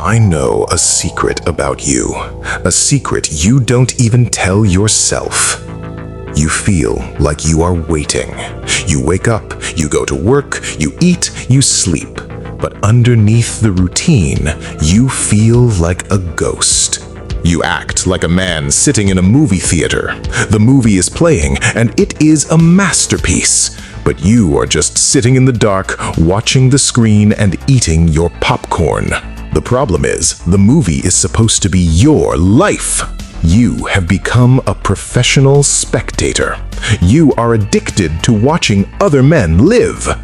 I know a secret about you, a secret you don't even tell yourself. You feel like you are waiting. You wake up, you go to work, you eat, you sleep. But underneath the routine, you feel like a ghost. You act like a man sitting in a movie theater. The movie is playing, and it is a masterpiece. But you are just sitting in the dark, watching the screen and eating your popcorn. The problem is, the movie is supposed to be your life. You have become a professional spectator. You are addicted to watching other men live.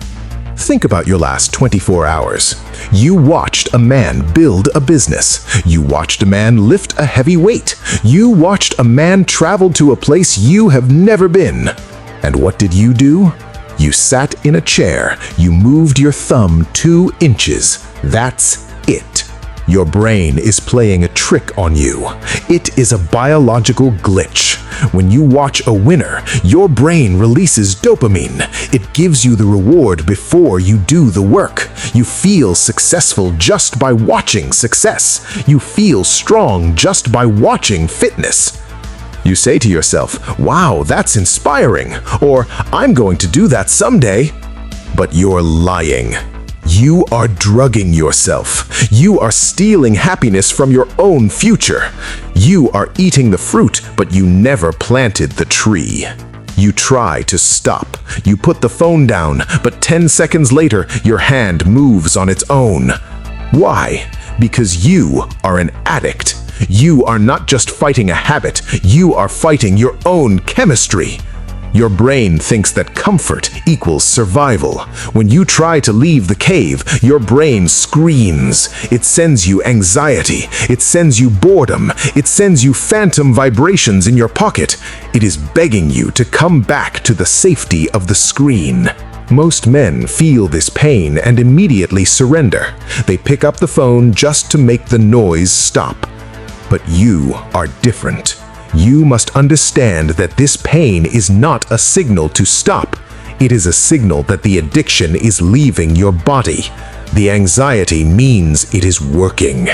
Think about your last 24 hours. You watched a man build a business. You watched a man lift a heavy weight. You watched a man travel to a place you have never been. And what did you do? You sat in a chair. You moved your thumb 2 inches. That's it. Your brain is playing a trick on you. It is a biological glitch. When you watch a winner, your brain releases dopamine. It gives you the reward before you do the work. You feel successful just by watching success. You feel strong just by watching fitness. You say to yourself, "Wow, that's inspiring," or "I'm going to do that someday." But you're lying. You are drugging yourself. You are stealing happiness from your own future. You are eating the fruit, but you never planted the tree. You try to stop. You put the phone down, but 10 seconds later, your hand moves on its own. Why? Because you are an addict. You are not just fighting a habit, you are fighting your own chemistry. Your brain thinks that comfort equals survival. When you try to leave the cave, your brain screams. It sends you anxiety. It sends you boredom. It sends you phantom vibrations in your pocket. It is begging you to come back to the safety of the screen. Most men feel this pain and immediately surrender. They pick up the phone just to make the noise stop. But you are different. You must understand that this pain is not a signal to stop. It is a signal that the addiction is leaving your body. The anxiety means it is working.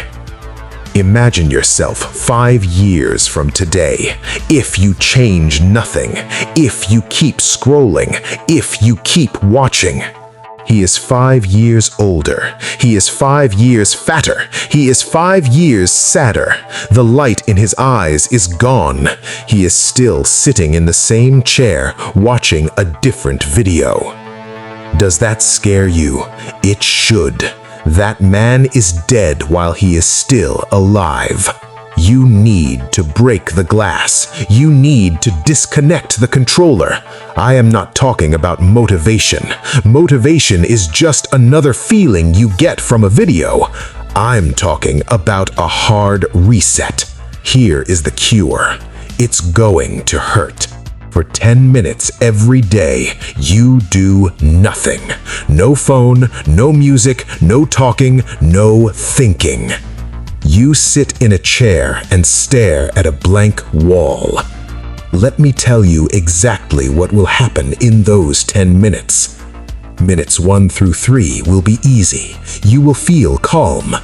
Imagine yourself 5 years from today. If you change nothing, if you keep scrolling, if you keep watching. He is 5 years older. He is 5 years fatter. He is 5 years sadder. The light in his eyes is gone. He is still sitting in the same chair, watching a different video. Does that scare you? It should. That man is dead while he is still alive. You need to break the glass. You need to disconnect the controller. I am not talking about motivation. Motivation is just another feeling you get from a video. I'm talking about a hard reset. Here is the cure. It's going to hurt. For 10 minutes every day, you do nothing. No phone, no music, no talking, no thinking. You sit in a chair and stare at a blank wall. Let me tell you exactly what will happen in those 10 minutes. Minutes 1 through 3 will be easy. You will feel calm.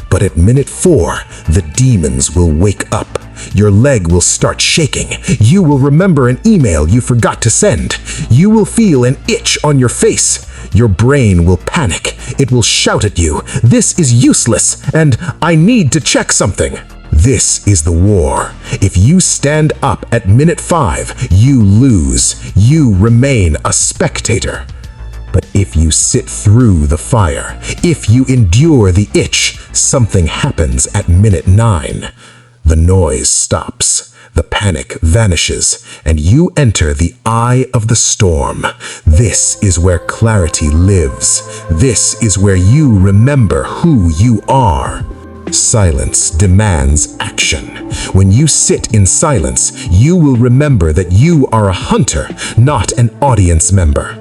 But at minute 4, the demons will wake up. Your leg will start shaking. You will remember an email you forgot to send. You will feel an itch on your face. Your brain will panic. It will shout at you, "This is useless," and "I need to check something." This is the war. If you stand up at minute 5, you lose. You remain a spectator. But if you sit through the fire, if you endure the itch, something happens at minute 9. The noise stops. The panic vanishes, and you enter the eye of the storm. This is where clarity lives. This is where you remember who you are. Silence demands action. When you sit in silence, you will remember that you are a hunter, not an audience member.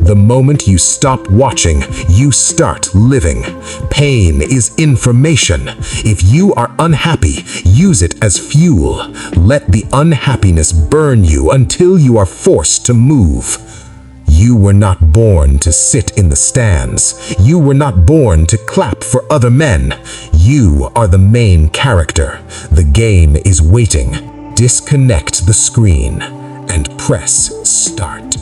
The moment you stop watching, you start living. Pain is information. If you are unhappy, use it as fuel. Let the unhappiness burn you until you are forced to move. You were not born to sit in the stands. You were not born to clap for other men. You are the main character. The game is waiting. Disconnect the screen and press start.